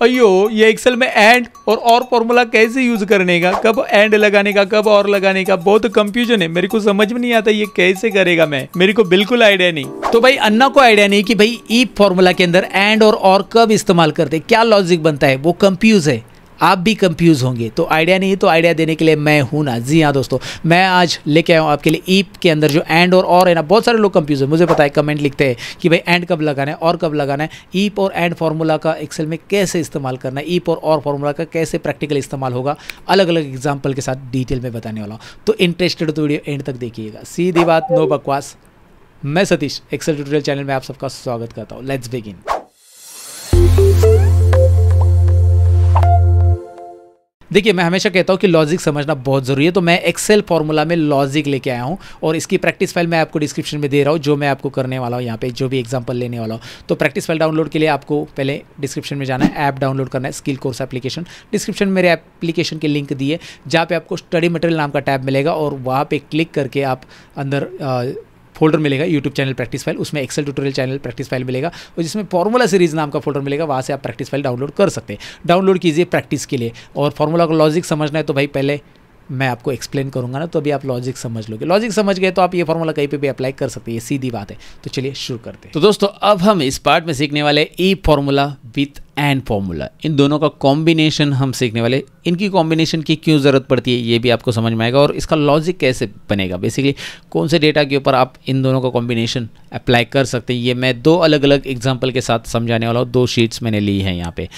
अयो ये एक्सेल में एंड और फॉर्मूला कैसे यूज करने का, कब एंड लगाने का, कब और लगाने का, बहुत कंफ्यूजन है। मेरे को समझ में नहीं आता ये कैसे करेगा, मेरे को बिल्कुल आइडिया नहीं। तो भाई अन्ना को आइडिया नहीं कि भाई इफ फॉर्मूला के अंदर एंड और कब इस्तेमाल करते, क्या लॉजिक बनता है, वो कंफ्यूज है। आप भी कंफ्यूज होंगे, तो आइडिया नहीं, तो आइडिया देने के लिए मैं हूं ना। जी हाँ दोस्तों, मैं आज लेके आया हूं आपके लिए ईप के अंदर जो एंड और है ना। बहुत सारे लोग कंफ्यूज है, मुझे पता है, कमेंट लिखते हैं कि भाई एंड कब लगाना है और कब लगाना है। ईप और एंड फार्मूला का एक्सेल में कैसे इस्तेमाल करना है, ईप और फार्मूला का कैसे प्रैक्टिकल इस्तेमाल होगा, अलग अलग एग्जाम्पल के साथ डिटेल में बताने वाला हूँ। तो इंटरेस्टेड तो वीडियो एंड तक देखिएगा, सीधी बात, नो बकवास। मैं सतीश, एक्सेल ट्यूटोरियल चैनल में आप सबका स्वागत करता हूँ। Let's begin. देखिए, मैं हमेशा कहता हूँ कि लॉजिक समझना बहुत ज़रूरी है, तो मैं एक्सेल फार्मूला में लॉजिक लेके आया हूँ और इसकी प्रैक्टिस फाइल मैं आपको डिस्क्रिप्शन में दे रहा हूँ, जो मैं आपको करने वाला हूँ यहाँ पे, जो भी एग्जांपल लेने वाला हूँ। तो प्रैक्टिस फाइल डाउनलोड के लिए आपको पहले डिस्क्रिप्शन में जाना है, ऐप डाउनलोड करना है, स्किल कोर्स एप्लीकेशन। डिस्क्रिप्शन में मेरे एप्लीकेशन के लिंक दिए, जहाँ पे आपको स्टडी मटेरियल नाम का टैब मिलेगा और वहाँ पर क्लिक करके आप अंदर फोल्डर मिलेगा यूट्यूब चैनल प्रैक्टिस फाइल, उसमें Excel tutorial channel practice file मिलेगा और जिसमें फॉर्मूला सीरीज नाम का फोल्डर मिलेगा, वहाँ से आप प्रैक्टिस फाइल डाउनलोड कर सकते हैं। डाउनलोड कीजिए प्रैक्टिस के लिए। और फार्मूला का लॉजिक समझना है तो भाई पहले मैं आपको एक्सप्लेन करूंगा ना, तो अभी आप लॉजिक समझ लोगे। लॉजिक समझ गए तो आप ये फार्मूला कहीं पे भी अप्लाई कर सकते हैं, ये सीधी बात है। तो चलिए शुरू करते हैं। तो दोस्तों, अब हम इस पार्ट में सीखने वाले ई फार्मूला विथ एंड फार्मूला, इन दोनों का कॉम्बिनेशन हम सीखने वाले। इनकी कॉम्बिनेशन की क्यों ज़रूरत पड़ती है ये भी आपको समझ में आएगा, और इसका लॉजिक कैसे बनेगा, बेसिकली कौन से डेटा के ऊपर आप इन दोनों का कॉम्बिनेशन अप्लाई कर सकते हैं, ये मैं दो अलग अलग एग्जांपल के साथ समझाने वाला हूँ। दो शीट्स मैंने ली हैं यहाँ पे।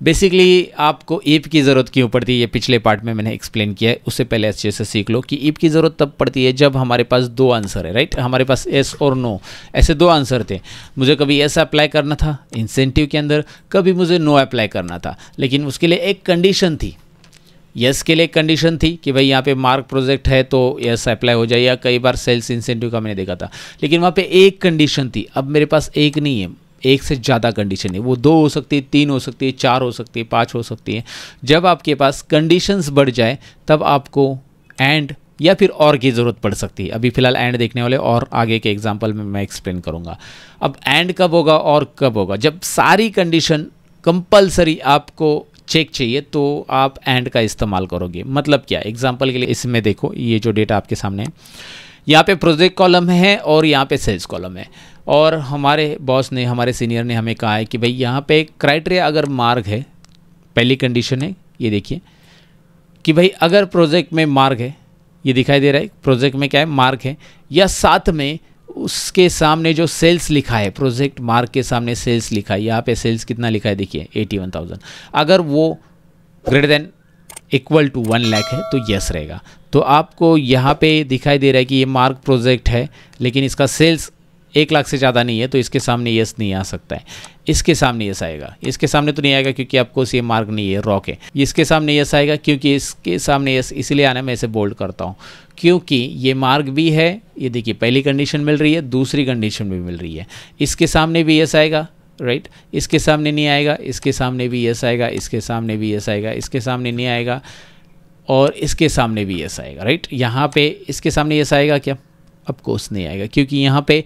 बेसिकली आपको इफ की ज़रूरत क्यों पड़ती है, ये पिछले पार्ट में मैंने एक्सप्लेन किया है, उससे पहले अच्छे से सीख लो कि इफ की ज़रूरत तब पड़ती है जब हमारे पास दो आंसर है, राइट। हमारे पास येस और नो, ऐसे दो आंसर थे। मुझे कभी येस अप्लाई करना था इंसेंटिव के अंदर, कभी मुझे नो अप्लाई करना था, लेकिन उसके लिए एक कंडीशन थी। यस के लिए एक कंडीशन थी कि भाई यहाँ पे मार्क प्रोजेक्ट है तो यस अप्लाई हो जाए, या कई बार सेल्स इंसेंटिव का मैंने देखा था, लेकिन वहाँ पे एक कंडीशन थी। अब मेरे पास एक नहीं है, एक से ज़्यादा कंडीशन है। वो दो हो सकती है, तीन हो सकती है, चार हो सकती है, पाँच हो सकती है। जब आपके पास कंडीशंस बढ़ जाए तब आपको एंड या फिर और की ज़रूरत पड़ सकती है। अभी फिलहाल एंड देखने वाले, और आगे के एग्जाम्पल में मैं एक्सप्लेन करूँगा। अब एंड कब होगा और कब होगा, जब सारी कंडीशन कंपलसरी आपको चेक चाहिए तो आप एंड का इस्तेमाल करोगे। मतलब क्या, एग्जांपल के लिए इसमें देखो, ये जो डेटा आपके सामने है, यहाँ पे प्रोजेक्ट कॉलम है और यहाँ पे सेल्स कॉलम है, और हमारे बॉस ने, हमारे सीनियर ने हमें कहा है कि भाई यहाँ पे क्राइटेरिया अगर मार्क है, पहली कंडीशन है, ये देखिए कि भाई अगर प्रोजेक्ट में मार्क है, ये दिखाई दे रहा है प्रोजेक्ट में क्या है, मार्क है, या साथ में उसके सामने जो सेल्स लिखा है, प्रोजेक्ट मार्क के सामने सेल्स लिखा है, यहाँ पे सेल्स कितना लिखा है देखिए 81,000, अगर वो greater than equal to 1 lakh है तो यस रहेगा। तो आपको यहाँ पे दिखाई दे रहा है कि ये मार्क प्रोजेक्ट है, लेकिन इसका सेल्स 1 लाख से ज़्यादा नहीं है, तो इसके सामने यस नहीं आ सकता है। इसके सामने यस आएगा, इसके सामने तो नहीं आएगा क्योंकि आपको ये मार्क नहीं है, रॉक है। इसके सामने यस आएगा क्योंकि इसके सामने यस इसलिए आना, मैं इसे बोल्ड करता हूँ क्योंकि ये मार्क भी है। ये देखिए पहली कंडीशन मिल रही है, दूसरी कंडीशन भी मिल रही है। इसके सामने भी यस आएगा, राइट। इसके सामने नहीं आएगा, इसके सामने भी यस आएगा, इसके सामने भी यस आएगा, इसके सामने नहीं आएगा, और इसके सामने भी यस आएगा, राइट। यहाँ पे इसके सामने यस आएगा क्या? ऑफ कोर्स नहीं आएगा, क्योंकि यहाँ पे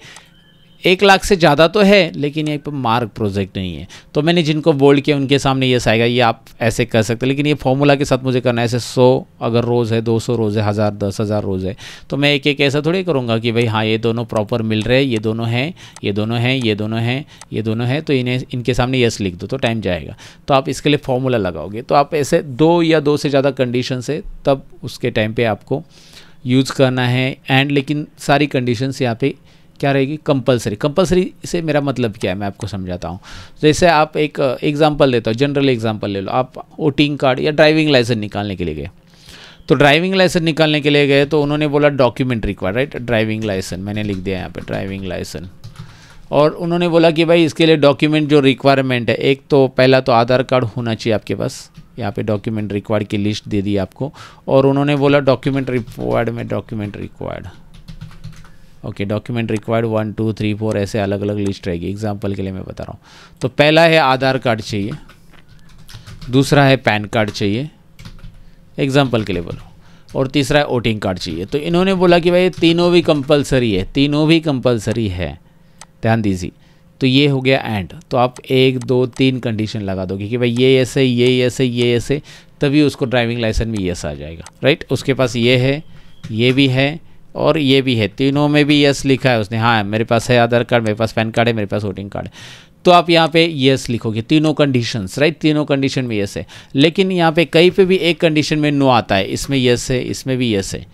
1 लाख से ज़्यादा तो है लेकिन यहाँ पर मार्क प्रोजेक्ट नहीं है। तो मैंने जिनको बोल्ड किया उनके सामने यस आएगा। ये आप ऐसे कर सकते हैं, लेकिन ये फॉर्मूला के साथ मुझे करना है। ऐसे 100 अगर रोज़ है, 200 रोज़ है, 1000 10,000 रोज़ है, तो मैं एक एक ऐसा थोड़ी करूँगा कि भाई हाँ ये दोनों प्रॉपर मिल रहे हैं, ये दोनों हैं, ये दोनों हैं, ये दोनों हैं, ये दोनों हैं, तो इन्हें इनके सामने यस लिख दो तो टाइम जाएगा। तो आप इसके लिए फॉर्मूला लगाओगे, तो आप ऐसे 2 या 2 से ज़्यादा कंडीशन से तब उसके टाइम पर आपको यूज़ करना है एंड। लेकिन सारी कंडीशंस यहाँ पे क्या रहेगी? कंपलसरी। कंपलसरी से मेरा मतलब क्या है मैं आपको समझाता हूँ। जैसे आप एक एग्जांपल देता हूँ, जनरल एग्जांपल ले लो। आप वोटिंग कार्ड या ड्राइविंग लाइसेंस निकालने के लिए गए, तो ड्राइविंग लाइसेंस निकालने के लिए गए तो उन्होंने बोला document required, right. Driving licence मैंने लिख दिया यहाँ पे, ड्राइविंग लाइसेंस, और उन्होंने बोला कि भाई इसके लिए डॉक्यूमेंट जो रिक्वायरमेंट है, एक तो पहला तो आधार कार्ड होना चाहिए आपके पास। यहाँ पे डॉक्यूमेंट रिक्वायर्ड की लिस्ट दे दी आपको, और उन्होंने बोला डॉक्यूमेंट रिक्वायर्ड में document required, okay, document required 1 2 3 4 ऐसे अलग अलग लिस्ट रहेगी। एग्जांपल के लिए मैं बता रहा हूँ। तो पहला है आधार कार्ड चाहिए, दूसरा है पैन कार्ड चाहिए, एग्जांपल के लिए बोलो, और तीसरा है वोटिंग कार्ड चाहिए। तो इन्होंने बोला कि भाई तीनों भी कंपलसरी है, तीनों भी कंपलसरी है। ध्यान दीजिए, तो ये हो गया एंड। तो आप 1 2 3 कंडीशन लगा दोगे कि भाई ये ऐसे, ये ऐसे, ये ऐसे, तभी उसको ड्राइविंग लाइसेंस में यस आ जाएगा, राइट। उसके पास ये है, ये भी है और ये भी है, तीनों में भी यस लिखा है उसने। हाँ, मेरे पास है आधार कार्ड, मेरे पास पैन कार्ड है, मेरे पास वोटिंग कार्ड है, तो आप यहाँ पे यस लिखोगे, तीनों कंडीशंस, राइट। तीनों कंडीशन में यस है। लेकिन यहाँ पे कहीं पे भी एक कंडीशन में नो आता है, इसमें यस है, इसमें भी यस है,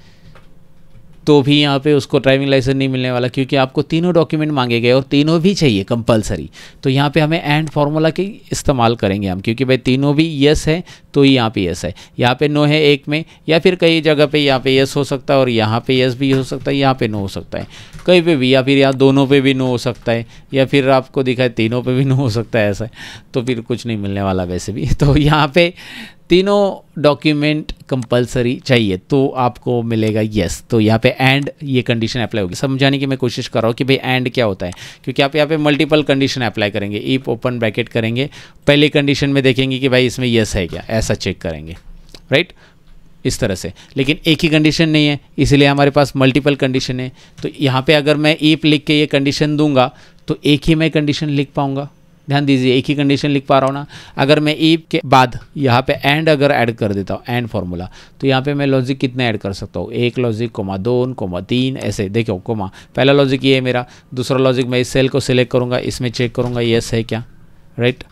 तो भी यहाँ पे उसको ड्राइविंग लाइसेंस नहीं मिलने वाला, क्योंकि आपको तीनों डॉक्यूमेंट मांगे गए और तीनों भी चाहिए कंपलसरी। तो यहाँ पे हमें एंड फार्मूला के इस्तेमाल करेंगे हम, क्योंकि भाई तीनों भी यस है तो यहाँ पे यस है, यहाँ पे नो है एक में, या फिर कई जगह पे यहाँ पे यस हो सकता है और यहाँ पे यस भी हो सकता है, यहाँ पे नो हो सकता है, कहीं पे भी, या फिर यहाँ दोनों पे भी नो हो सकता है, या फिर आपको दिखाए तीनों पे भी नो हो सकता है, ऐसा तो फिर कुछ नहीं मिलने वाला वैसे भी। तो यहाँ पे तीनों डॉक्यूमेंट कंपलसरी चाहिए तो आपको मिलेगा यस। तो यहाँ पे एंड ये कंडीशन अप्लाई होगी। समझाने की मैं कोशिश कर रहा हूँ कि भाई एंड क्या होता है, क्योंकि आप यहाँ पे मल्टीपल कंडीशन अप्लाई करेंगे। इफ ओपन ब्रैकेट करेंगे, पहली कंडीशन में देखेंगे कि भाई इसमें यस है क्या, ऐसा चेक करेंगे, राइट, इस तरह से। लेकिन एक ही कंडीशन नहीं है, इसलिए हमारे पास मल्टीपल कंडीशन है। तो यहाँ पे अगर मैं इफ लिख के ये कंडीशन दूंगा तो एक ही मैं कंडीशन लिख पाऊंगा। ध्यान दीजिए, एक ही कंडीशन लिख पा रहा हूँ ना। अगर मैं इफ के बाद यहाँ पे एंड अगर ऐड कर देता हूँ, एंड फार्मूला, तो यहाँ पे मैं लॉजिक कितने ऐड कर सकता हूँ, 1 लॉजिक, 2, 3, ऐसे देखो, कोमा। पहला लॉजिक ये है मेरा, दूसरा लॉजिक मैं इस सेल को सिलेक्ट करूँगा, इसमें चेक करूँगा यस है क्या, राइट,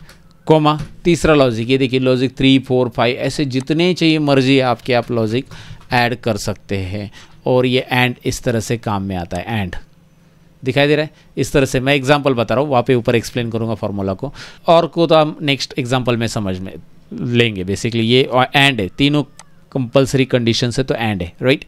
कोमा। तीसरा लॉजिक ये देखिए, लॉजिक 3, 4, 5, ऐसे जितने चाहिए मर्जी आपके, आप लॉजिक ऐड कर सकते हैं। और ये एंड इस तरह से काम में आता है। एंड दिखाई दे रहा है इस तरह से। मैं एग्जांपल बता रहा हूँ, वहाँ पे ऊपर एक्सप्लेन करूँगा फार्मूला को, और को तो हम नेक्स्ट एग्जांपल में समझ में लेंगे। बेसिकली ये एंड है, तीनों कंपलसरी कंडीशन है तो एंड है, राइट।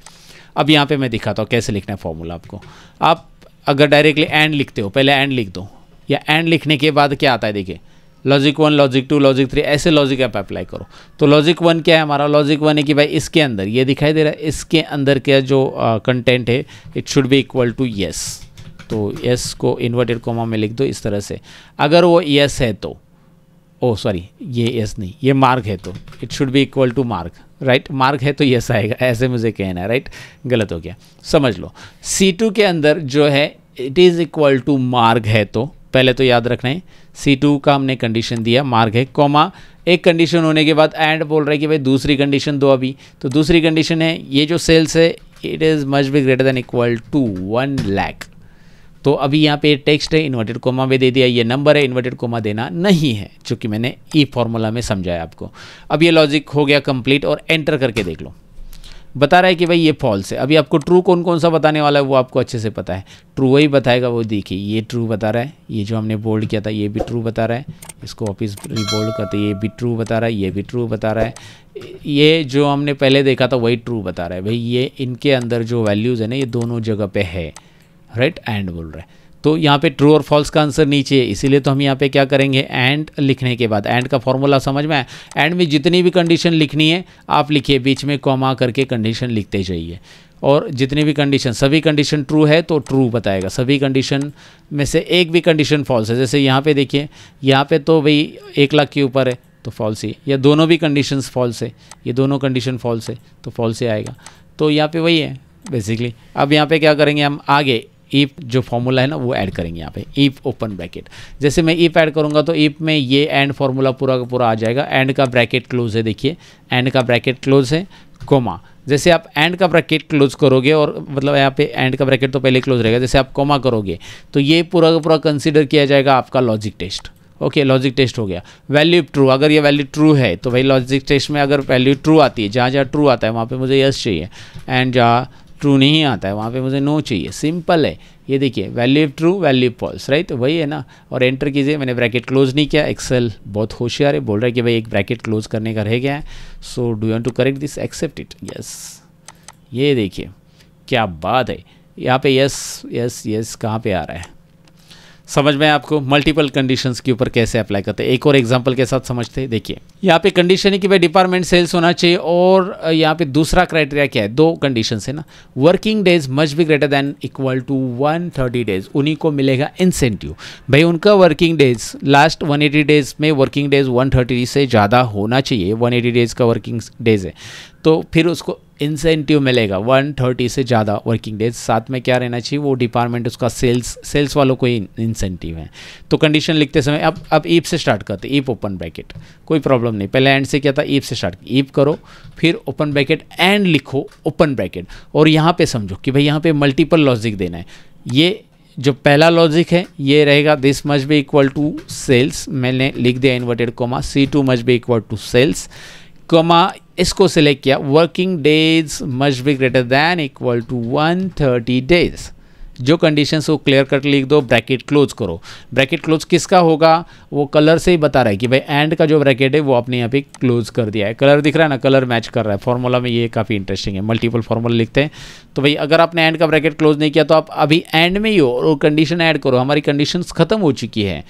अब यहाँ पे मैं दिखाता हूँ कैसे लिखना है फार्मूला आपको। आप अगर डायरेक्टली एंड लिखते हो, पहले एंड लिख दो, या एंड लिखने के बाद क्या आता है देखिए, लॉजिक 1, लॉजिक 2, लॉजिक 3, ऐसे लॉजिक आप अप्लाई करो। तो लॉजिक 1 क्या है हमारा, लॉजिक 1 है कि भाई इसके अंदर ये दिखाई दे रहा है, इसके अंदर क्या जो कंटेंट है it should be equal to yes. तो यस को इन्वर्टेड कोमा में लिख दो इस तरह से। अगर वो यस है तो, ओ सॉरी ये यस नहीं, ये मार्क है तो it should be equal to mark, right. Mark है तो यस आएगा, ऐसे मुझे कहना है, राइट। गलत हो गया, समझ लो। C2 के अंदर जो है it is equal to mark है, तो पहले तो याद रखना है C2 का हमने कंडीशन दिया मार्क है, कोमा एक कंडीशन होने के बाद एंड बोल रहा है कि भाई दूसरी कंडीशन दो अभी। तो दूसरी कंडीशन है ये जो सेल्स है it is much be greater than equal to 1 lakh. तो अभी यहाँ पे टेक्स्ट है, इन्वर्टेड कोमा में दे दिया, ये नंबर है, इन्वर्टेड कोमा देना नहीं है, जो कि मैंने ई फॉर्मूला में समझाया आपको। अब ये लॉजिक हो गया कंप्लीट, और एंटर करके देख लो, बता रहा है कि भाई ये फॉल्स है। अभी आपको ट्रू कौन कौन सा बताने वाला है वो आपको अच्छे से पता है, ट्रू वही बताएगा। वो देखिए ये ट्रू बता रहा है, ये जो हमने बोल्ड किया था ये भी ट्रू बता रहा है, इसको वापस रिबोल्ड करते ये भी ट्रू बता रहा है, ये भी ट्रू बता रहा है, ये जो हमने पहले देखा था वही ट्रू बता रहा है। भाई ये इनके अंदर जो वैल्यूज़ है ना ये दोनों जगह पे है, राइट। एंड बोल रहा है, तो यहाँ पे ट्रू और फॉल्स का आंसर नीचे है, इसीलिए तो हम यहाँ पे क्या करेंगे, एंड लिखने के बाद एंड का फॉर्मूला समझ में आया। एंड में जितनी भी कंडीशन लिखनी है आप लिखिए, बीच में कॉमा करके कंडीशन लिखते जाइए, और जितनी भी कंडीशन, सभी कंडीशन ट्रू है तो ट्रू बताएगा, सभी कंडीशन में से एक भी कंडीशन फॉल्स है, जैसे यहाँ पे देखिए, यहाँ पे तो भाई 1 लाख के ऊपर है तो फॉल्स ही, या दोनों भी कंडीशंस फॉल्स है, ये दोनों कंडीशन फॉल्स है तो फॉल्स ही आएगा। तो यहाँ पे वही है बेसिकली। अब यहाँ पे क्या करेंगे हम आगे, इफ जो फॉर्मूला है ना वो ऐड करेंगे यहाँ पे, इफ ओपन ब्रैकेट। जैसे मैं इफ ऐड करूँगा तो इफ में ये एंड फार्मूला पूरा का पूरा आ जाएगा। एंड का ब्रैकेट क्लोज है, देखिए एंड का ब्रैकेट क्लोज है, कोमा। जैसे आप एंड का ब्रैकेट क्लोज करोगे, और मतलब यहाँ पे एंड का ब्रैकेट तो पहले क्लोज रहेगा, जैसे आप कोमा करोगे तो ये पूरा का पूरा कंसिडर किया जाएगा आपका logic test. Okay, logic test हो गया। वैल्यू ट्रू, अगर ये वैल्यू ट्रू है तो भाई लॉजिक टेस्ट में अगर वैल्यू ट्रू आती है, जहाँ जहाँ ट्रू आता है वहाँ पे मुझे यस चाहिए, एंड जहाँ ट्रू नहीं आता है वहाँ पे मुझे नो चाहिए। सिंपल है, ये देखिए value true value false, right, वही है ना। और एंटर कीजिए, मैंने ब्रैकेट क्लोज नहीं किया। एक्सेल बहुत होशियार है, बोल रहा है कि भाई एक ब्रैकेट क्लोज करने का रह गया है, so do you want to correct this, except it, yes. ये देखिए क्या बात है, यहाँ पे यस यस यस कहाँ पे आ रहा है, समझ में आपको। मल्टीपल कंडीशंस के ऊपर कैसे अप्लाई करते हैं, एक और एग्जांपल के साथ समझते हैं। देखिए यहाँ पे कंडीशन है कि भाई डिपार्टमेंट सेल्स होना चाहिए, और यहाँ पे दूसरा क्राइटेरिया क्या है, 2 कंडीशन है ना, working days must be greater than equal to 130 days, उन्हीं को मिलेगा इंसेंटिव। भाई उनका वर्किंग डेज लास्ट 180 डेज में वर्किंग डेज 130 से ज़्यादा होना चाहिए, 180 डेज का वर्किंग डेज है तो फिर उसको इंसेंटिव मिलेगा 130 से ज़्यादा वर्किंग डेज। साथ में क्या रहना चाहिए, वो डिपार्टमेंट उसका सेल्स वालों को ही इंसेंटिव है। तो कंडीशन लिखते समय अब ईप से स्टार्ट करते, ईप ओपन ब्रैकेट, कोई प्रॉब्लम नहीं, पहले एंड से क्या था, ईप से स्टार्ट, ईप करो फिर ओपन ब्रैकेट एंड लिखो ओपन ब्रैकेट, और यहाँ पे समझो कि भाई यहाँ पे मल्टीपल लॉजिक देना है। ये जो पहला लॉजिक है ये रहेगा this must be equal to sales, मैंने लिख दिया inverted comma, C2 must be equal to sales comma, इसको सिलेक्ट किया, working days must be greater than equal to 130 days. जो कंडीशंस को क्लियर कट लिख दो, ब्रैकेट क्लोज करो। ब्रैकेट क्लोज किसका होगा, वो कलर से ही बता रहा है कि भाई एंड का जो ब्रैकेट है वो आपने यहाँ पे क्लोज कर दिया है, कलर दिख रहा है ना, कलर मैच कर रहा है। फॉर्मूला में ये काफ़ी इंटरेस्टिंग है, मल्टीपल फॉर्मूला लिखते हैं तो भाई अगर आपने एंड का ब्रैकेट क्लोज नहीं किया तो आप अभी एंड में ही हो और कंडीशन ऐड करो, हमारी कंडीशंस खत्म हो चुकी है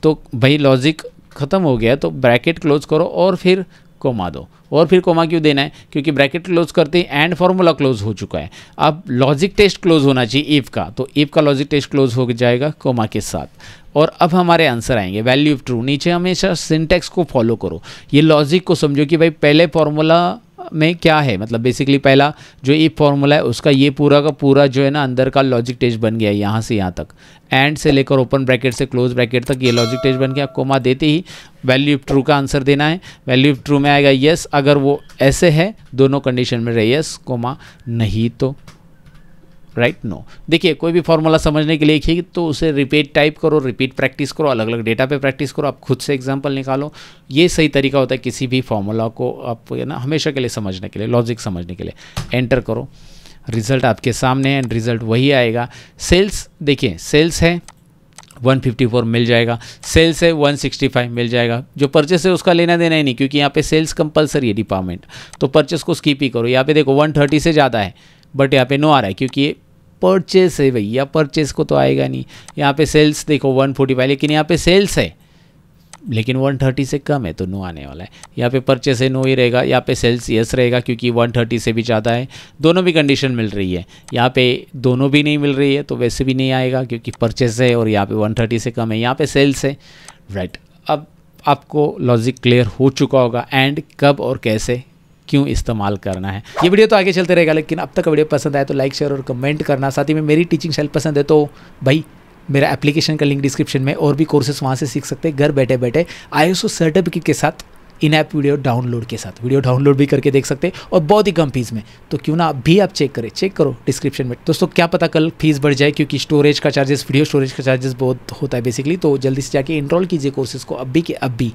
तो भाई लॉजिक खत्म हो गया, तो ब्रैकेट क्लोज करो और फिर कोमा दो। और फिर कोमा क्यों देना है, क्योंकि ब्रैकेट क्लोज करते ही एंड फार्मूला क्लोज हो चुका है। अब लॉजिक टेस्ट क्लोज होना चाहिए इफ का, तो इफ का लॉजिक टेस्ट क्लोज हो जाएगा कोमा के साथ। और अब हमारे आंसर आएंगे वैल्यू ऑफ ट्रू। नीचे हमेशा सिंटेक्स को फॉलो करो, ये लॉजिक को समझो कि भाई पहले फार्मूला में क्या है, मतलब बेसिकली पहला जो इफ फार्मूला है उसका ये पूरा का पूरा जो है ना अंदर का लॉजिक टेस्ट बन गया है, यहाँ से यहाँ तक, एंड से लेकर ओपन ब्रैकेट से क्लोज ब्रैकेट तक ये लॉजिक टेस्ट बन गया। कोमा देते ही वैल्यू ऑफ ट्रू का आंसर देना है, वैल्यू ऑफ ट्रू में आएगा यस, अगर वो ऐसे है दोनों कंडीशन में रहे यस, कोमा नहीं तो राइट नो। देखिए कोई भी फॉर्मूला समझने के लिए लिखिए तो उसे रिपीट टाइप करो, रिपीट प्रैक्टिस करो, अलग अलग डेटा पे प्रैक्टिस करो, आप खुद से एग्जांपल निकालो। ये सही तरीका होता है किसी भी फॉर्मूला को आप ना हमेशा के लिए समझने के लिए, लॉजिक समझने के लिए। एंटर करो, रिजल्ट आपके सामने है, रिजल्ट वही आएगा। सेल्स देखिए, सेल्स है 154 मिल जाएगा, सेल्स है 165 मिल जाएगा। जो परचेस है उसका लेना देना ही नहीं, क्योंकि यहाँ पे सेल्स कंपलसरी है डिपार्टमेंट, तो परचेस को स्किप ही करो। यहाँ पे देखो 130 से ज़्यादा है बट यहाँ पे नो आ रहा है क्योंकि ये परचेस है भैया, परचेस को तो आएगा नहीं। यहाँ पे सेल्स देखो 145, लेकिन यहाँ पे सेल्स है लेकिन 130 से कम है तो नो आने वाला है। यहाँ पे परचेस है नो ही रहेगा, यहाँ पे सेल्स यस रहेगा क्योंकि 130 से भी ज़्यादा है। दोनों भी कंडीशन मिल रही है, यहाँ पे दोनों भी नहीं मिल रही है तो वैसे भी नहीं आएगा क्योंकि परचेस है और यहाँ पे 130 से कम है, यहाँ पे सेल्स है राइट। अब आपको लॉजिक क्लियर हो चुका होगा एंड कब और कैसे क्यों इस्तेमाल करना है। ये वीडियो तो आगे चलते रहेगा, लेकिन अब तक वीडियो पसंद आए तो लाइक शेयर और कमेंट करना। साथ ही में मेरी टीचिंग स्टाइल पसंद है तो भाई मेरा एप्लीकेशन का लिंक डिस्क्रिप्शन में, और भी कोर्सेज वहाँ से सीख सकते हैं घर बैठे बैठे ISO सर्टिफिकेट के साथ, इन ऐप वीडियो डाउनलोड के साथ। वीडियो डाउनलोड भी करके देख सकते हैं और बहुत ही कम फीस में, तो क्यों ना अभी आप चेक करो डिस्क्रिप्शन में। दोस्तों क्या पता कल फीस बढ़ जाए, क्योंकि स्टोरेज का चार्जेस, वीडियो स्टोरेज का चार्जेस बहुत होता है बेसिकली। तो जल्दी से जाके इनरोल कीजिए कोर्सेज को अभी के अभी,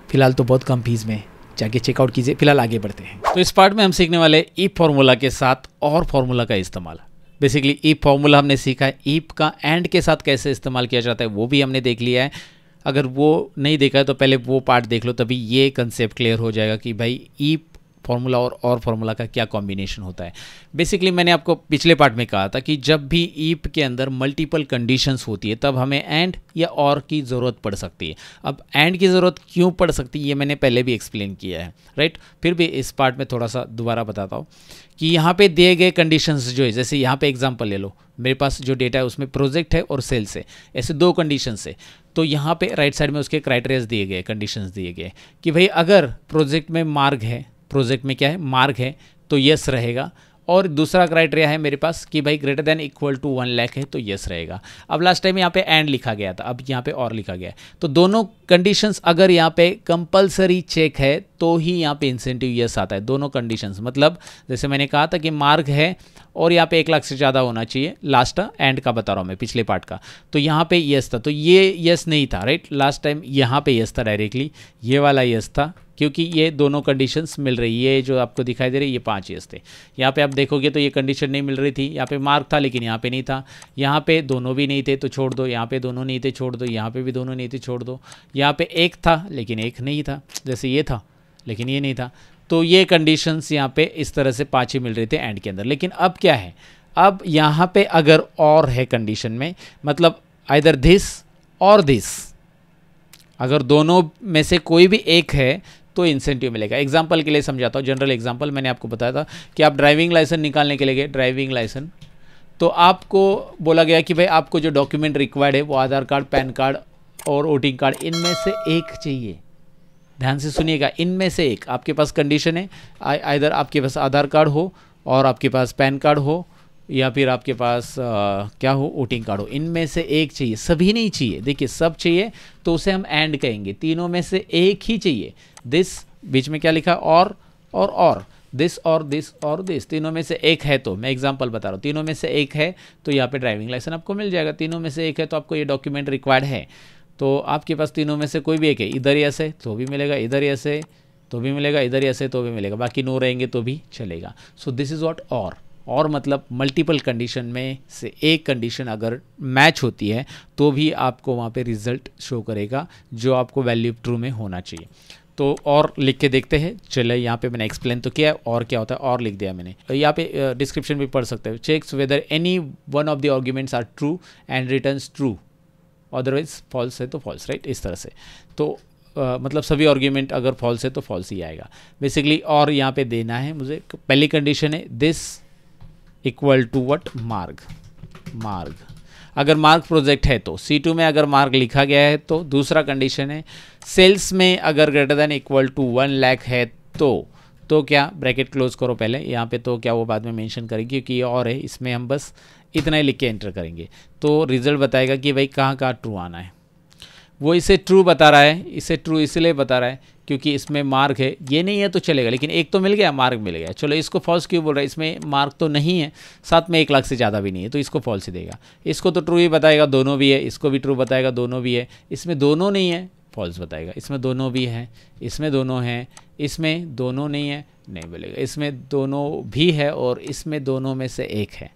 फिलहाल तो बहुत कम फीस में जाके चेकआउट कीजिए। फिलहाल आगे बढ़ते हैं। तो इस पार्ट में हम सीखने वाले ईप फार्मूला के साथ और फार्मूला का इस्तेमाल। बेसिकली ईप फार्मूला हमने सीखा है, ईप का एंड के साथ कैसे इस्तेमाल किया जाता है वो भी हमने देख लिया है। अगर वो नहीं देखा है तो पहले वो पार्ट देख लो, तभी ये कंसेप्ट क्लियर हो जाएगा कि भाई ईप फार्मूला और फार्मूला का क्या कॉम्बिनेशन होता है। बेसिकली मैंने आपको पिछले पार्ट में कहा था कि जब भी ईप के अंदर मल्टीपल कंडीशंस होती है तब हमें एंड या और की ज़रूरत पड़ सकती है। अब एंड की ज़रूरत क्यों पड़ सकती है ये मैंने पहले भी एक्सप्लेन किया है राइट। फिर भी इस पार्ट में थोड़ा सा दोबारा बताता हूँ कि यहाँ पे दिए गए कंडीशंस जो है, जैसे यहाँ पे एग्जांपल ले लो, मेरे पास जो डेटा है उसमें प्रोजेक्ट है और सेल्स है, ऐसे दो कंडीशंस है। तो यहाँ पे राइट साइड में उसके क्राइटेरियाज दिए गए, कंडीशंस दिए गए कि भाई अगर प्रोजेक्ट में मार्ग है, प्रोजेक्ट में क्या है मार्ग है तो यस रहेगा, और दूसरा क्राइटेरिया है मेरे पास कि भाई greater than equal to 1 lakh है तो यस रहेगा। अब लास्ट टाइम यहाँ पे एंड लिखा गया था, अब यहाँ पे और लिखा गया है। तो दोनों कंडीशंस अगर यहाँ पे कंपलसरी चेक है तो ही यहाँ पे इंसेंटिव यस आता है। दोनों कंडीशंस मतलब जैसे मैंने कहा था कि मार्ग है और यहाँ पे 1 लाख से ज़्यादा होना चाहिए, लास्ट एंड का बता रहा हूँ मैं पिछले पार्ट का, तो यहाँ पे यस था, तो ये यस नहीं था राइट। लास्ट टाइम यहाँ पे यस था डायरेक्टली, ये वाला यस था क्योंकि ये दोनों कंडीशंस मिल रही है। ये जो आपको दिखाई दे रही है ये 5 यस थे। यहाँ पे आप देखोगे तो ये कंडीशन नहीं मिल रही थी, यहाँ पे मार्क था लेकिन यहाँ पे नहीं था, यहाँ पे दोनों भी नहीं थे तो छोड़ दो, यहाँ पे दोनों नहीं थे छोड़ दो, यहाँ पे भी दोनों नहीं थे छोड़ दो, यहाँ पे एक था लेकिन एक नहीं था, जैसे ये था लेकिन ये नहीं था। तो ये कंडीशंस यहाँ पे इस तरह से 5 ही मिल रहे थे एंड के अंदर। लेकिन अब क्या है, अब यहाँ पे अगर और है कंडीशन में, मतलब आइदर दिस और दिस, अगर दोनों में से कोई भी एक है तो इंसेंटिव मिलेगा। एग्जाम्पल के लिए समझाता हूँ, जनरल एग्जाम्पल मैंने आपको बताया था कि आप ड्राइविंग लाइसेंस निकालने के लिए गए, ड्राइविंग लाइसेंस, तो आपको बोला गया कि भाई आपको जो डॉक्यूमेंट रिक्वायर्ड है वो आधार कार्ड, पैन कार्ड और वोटिंग कार्ड, इनमें से एक चाहिए। ध्यान से सुनिएगा, इनमें से एक। आपके पास कंडीशन है, आइदर आपके पास आधार कार्ड हो और आपके पास पैन कार्ड हो या फिर आपके पास क्या हो, वोटिंग कार्ड हो, इनमें से एक चाहिए, सभी नहीं चाहिए। देखिए सब चाहिए तो उसे हम एंड कहेंगे, तीनों में से एक ही चाहिए। दिस बीच में क्या लिखा, और दिस और दिस और दिस, तीनों में से एक है। तो मैं एग्जांपल बता रहा हूँ, तीनों में से एक है तो यहाँ पे ड्राइविंग लाइसेंस आपको मिल जाएगा। तीनों में से एक है तो आपको ये डॉक्यूमेंट रिक्वायर्ड है, तो आपके पास तीनों में से कोई भी एक है, इधर यस है तो भी मिलेगा, इधर यस है तो भी मिलेगा, इधर यस है तो भी मिलेगा, बाकी नो रहेंगे तो भी चलेगा। सो दिस इज़ व्हाट और मतलब मल्टीपल कंडीशन में से एक कंडीशन अगर मैच होती है तो भी आपको वहाँ पे रिजल्ट शो करेगा जो आपको वैल्यू ट्रू में होना चाहिए। तो और लिख के देखते हैं। चलिए यहाँ पे मैंने एक्सप्लेन तो किया है, और क्या होता है और लिख दिया मैंने। तो यहाँ पे डिस्क्रिप्शन भी पढ़ सकते हो, checks whether any one of the arguments are true and returns true, otherwise false है तो फॉल्स, राइट, इस तरह से। तो मतलब सभी आर्ग्यूमेंट अगर फॉल्स है तो फॉल्स ही आएगा बेसिकली। और यहाँ पे देना है मुझे, पहली कंडीशन है दिस इक्वल टू व्हाट, मार्ग। अगर मार्ग प्रोजेक्ट है तो C2 में अगर मार्ग लिखा गया है तो। दूसरा कंडीशन है सेल्स में अगर greater than equal to 1 lakh है तो क्या, ब्रैकेट क्लोज करो पहले, यहाँ पे तो क्या वो बाद में मेंशन करेंगे क्योंकि ये और है, इसमें हम बस इतना ही लिख के एंटर करेंगे तो रिजल्ट बताएगा कि भाई कहाँ ट्रू आना है। वो इसे ट्रू बता रहा है, इसे ट्रू इसलिए बता रहा है क्योंकि इसमें मार्क है, ये नहीं है तो चलेगा, लेकिन एक तो मिल गया, मार्क मिल गया। चलो इसको फॉल्स क्यों बोल रहा है, इसमें मार्क तो नहीं है, साथ में 1 लाख से ज़्यादा भी नहीं है तो इसको फॉल्स ही देगा। इसको तो ट्रू ही बताएगा, दोनों भी है, इसको भी ट्रू बताएगा, दोनों भी है। इसमें दोनों नहीं है, फॉल्स बताएगा। इसमें दोनों भी है, इसमें दोनों हैं, इसमें दोनों नहीं है, नहीं बोलेगा। इसमें दोनों भी है और इसमें दोनों में से एक है।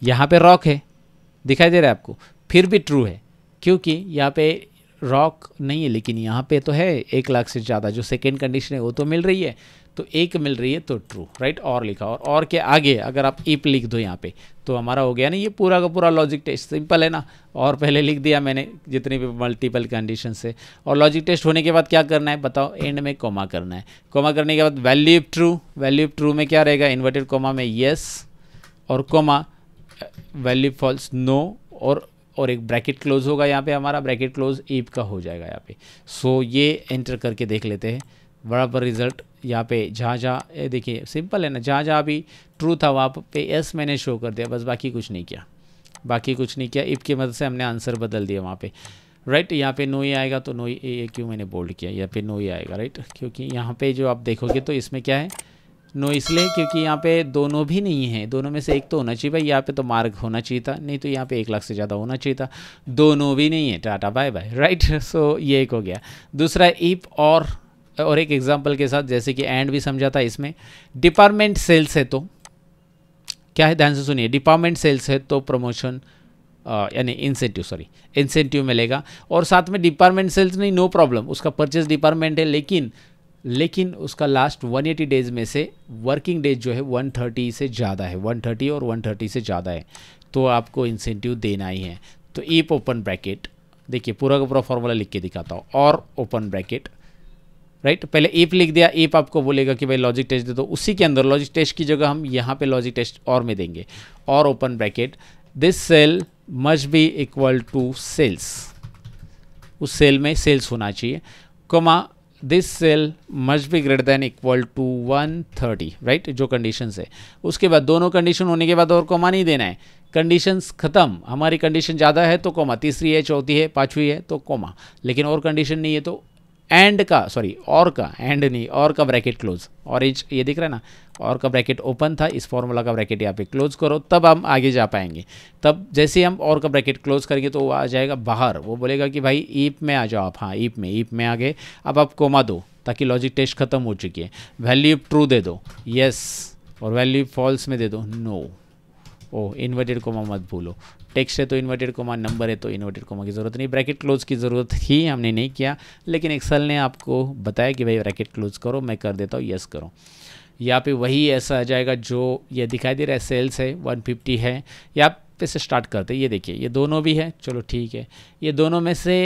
यहाँ पे रॉक है, दिखाई दे रहा है आपको, फिर भी ट्रू है क्योंकि यहाँ पे रॉक नहीं है, लेकिन यहाँ पे तो है 1 लाख से ज़्यादा, जो सेकेंड कंडीशन है वो तो मिल रही है, तो एक मिल रही है तो ट्रू, राइट। और लिखा, और के आगे अगर आप इफ लिख दो यहाँ पे तो हमारा हो गया ना ये पूरा का पूरा लॉजिक टेस्ट। सिंपल है ना, और पहले लिख दिया मैंने जितनी भी मल्टीपल कंडीशन से। और लॉजिक टेस्ट होने के बाद क्या करना है बताओ, एंड में कॉमा करना है। कॉमा करने के बाद वैल्यू ट्रू में क्या रहेगा, इन्वर्टेड कॉमा में येस और कॉमा, वैल्यू फॉल्स नो, और एक ब्रैकेट क्लोज होगा यहाँ पे, हमारा ब्रैकेट क्लोज इफ का हो जाएगा यहाँ पे। सो ये एंटर करके देख लेते हैं बराबर रिजल्ट। यहाँ पे जहाँ देखिए सिंपल है ना, जहाँ भी ट्रू था वहाँ पे एस मैंने शो कर दिया, बस बाकी कुछ नहीं किया। इफ की मदद से हमने आंसर बदल दिया वहाँ पे, राइट। यहाँ पे नो ही आएगा तो नो ही, ये क्यों मैंने बोल्ड किया, यहाँ पे नो ही आएगा, राइट, क्योंकि यहाँ पे जो आप देखोगे तो इसमें क्या है, नो इसलिए क्योंकि यहाँ पे दोनों भी नहीं है, दोनों में से एक तो होना चाहिए भाई। यहाँ पे तो मार्क होना चाहिए था, नहीं तो यहाँ पे 1 लाख से ज़्यादा होना चाहिए था, दोनों भी नहीं है, टाटा बाय बाय, राइट। सो ये एक हो गया। दूसरा इफ और एक एग्जांपल के साथ, जैसे कि एंड भी समझा था इसमें। डिपार्टमेंट सेल्स है तो क्या है, ध्यान से सुनिए, डिपार्टमेंट सेल्स है तो प्रमोशन यानी इंसेंटिव मिलेगा। और साथ में डिपार्टमेंट सेल्स नहीं, नो प्रॉब्लम, उसका परचेज डिपार्टमेंट है, लेकिन उसका लास्ट 180 डेज में से वर्किंग डेज जो है 130 से ज़्यादा है, 130 और 130 से ज़्यादा है, तो आपको इंसेंटिव देना ही है। तो इफ ओपन ब्रैकेट, देखिए पूरा का पूरा फॉर्मूला लिख के दिखाता हूँ, और ओपन ब्रैकेट, राइट। पहले इफ लिख दिया, इफ आपको बोलेगा कि भाई लॉजिक टेस्ट दे दो, उसी के अंदर लॉजिक टेस्ट की जगह हम यहाँ पे लॉजिक टेस्ट और में देंगे, और open bracket, this cell must be equal to sales, उस सेल में सेल्स होना चाहिए, comma this cell must be greater than equal to 130, right, जो कंडीशंस है। उसके बाद दोनों कंडीशन होने के बाद और कॉमा नहीं देना है, कंडीशंस खत्म, हमारी कंडीशन ज़्यादा है तो कॉमा, तीसरी है, चौथी है, पाँचवीं है तो कॉमा, लेकिन और कंडीशन नहीं है तो और का ब्रैकेट क्लोज, ऑरेंज ये दिख रहा है ना, और का ब्रैकेट ओपन था, इस फॉर्मूला का ब्रैकेट यहाँ पे क्लोज करो, तब हम आगे जा पाएंगे। तब जैसे हम और का ब्रैकेट क्लोज करेंगे तो वो आ जाएगा बाहर, वो बोलेगा कि भाई ईप में आ जाओ आप, हाँ ईप में आ गए। अब आप कोमा दो ताकि लॉजिक टेस्ट खत्म हो चुकी है, वैल्यू ट्रू दे दो, यस, और वैल्यू फॉल्स में दे दो, नो। इन्वर्टेड कोमा मत भूलो, टेक्स्ट है तो इन्वर्टेड कोमा, नंबर है तो इन्वर्टेड कोमा की ज़रूरत नहीं, ब्रैकेट क्लोज की ज़रूरत ही हमने नहीं किया, लेकिन एक्सेल ने आपको बताया कि भाई ब्रैकेट क्लोज करो, मैं कर देता हूँ, यस करो। यहाँ पे वही ऐसा आ जाएगा जो ये दिखाई दे रहा है, सेल्स है 150 है, यहाँ पे से स्टार्ट करते हैं। ये देखिए ये दोनों भी है, चलो ठीक है, ये दोनों में से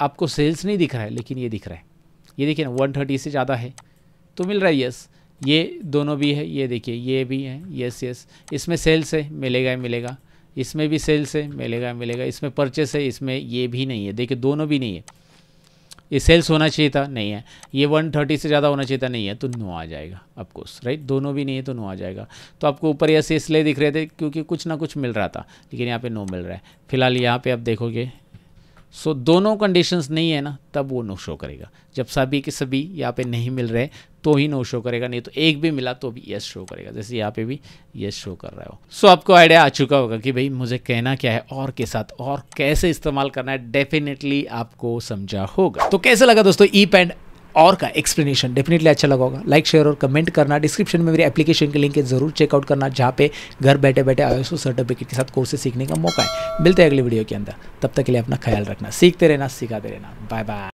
आपको सेल्स नहीं दिख रहा है लेकिन ये दिख रहा है, ये देखिए ना 130 से ज़्यादा है तो मिल रहा है यस। ये दोनों भी है, ये देखिए ये भी है, यस यस। इसमें सेल्स है, मिलेगा ही मिलेगा, इसमें भी सेल्स है, मिलेगा मिलेगा, इसमें परचेस है, इसमें ये भी नहीं है, देखिए दोनों भी नहीं है। ये सेल्स होना चाहिए था, नहीं है। ये 130 से ज़्यादा होना चाहिए था, नहीं है, तो नो आ जाएगा ऑफकोर्स, राइट। दोनों भी नहीं है तो नो आ जाएगा। तो आपको ऊपर यस इसलिए दिख रहे थे क्योंकि कुछ ना कुछ मिल रहा था, लेकिन यहाँ पे नो मिल रहा है। फिलहाल यहाँ पे आप देखोगे सो दोनों कंडीशंस नहीं है ना, तब वो नो शो करेगा। जब सभी के सभी यहाँ पे नहीं मिल रहे तो ही नो शो करेगा, नहीं तो एक भी मिला तो भी यस शो करेगा, जैसे यहाँ पे भी यस शो कर रहा हो। सो आपको आइडिया आ चुका होगा कि भाई मुझे कहना क्या है और के साथ और कैसे इस्तेमाल करना है, डेफिनेटली आपको समझा होगा। तो कैसा लगा दोस्तों ईप एंड और का एक्सप्लेनेशन? डेफिनेटली अच्छा लगा होगा। लाइक शेयर और कमेंट करना। डिस्क्रिप्शन में मेरी एप्लीकेशन के लिंक है, जरूर चेकआउट करना, जहाँ पे घर बैठे बैठे iOS सर्टिफिकेट के साथ कोर्सेज सीखने का मौका है। मिलते हैं अगली वीडियो के अंदर, तब तक के लिए अपना ख्याल रखना, सीखते रहना, सिखाते रहना। Bye bye.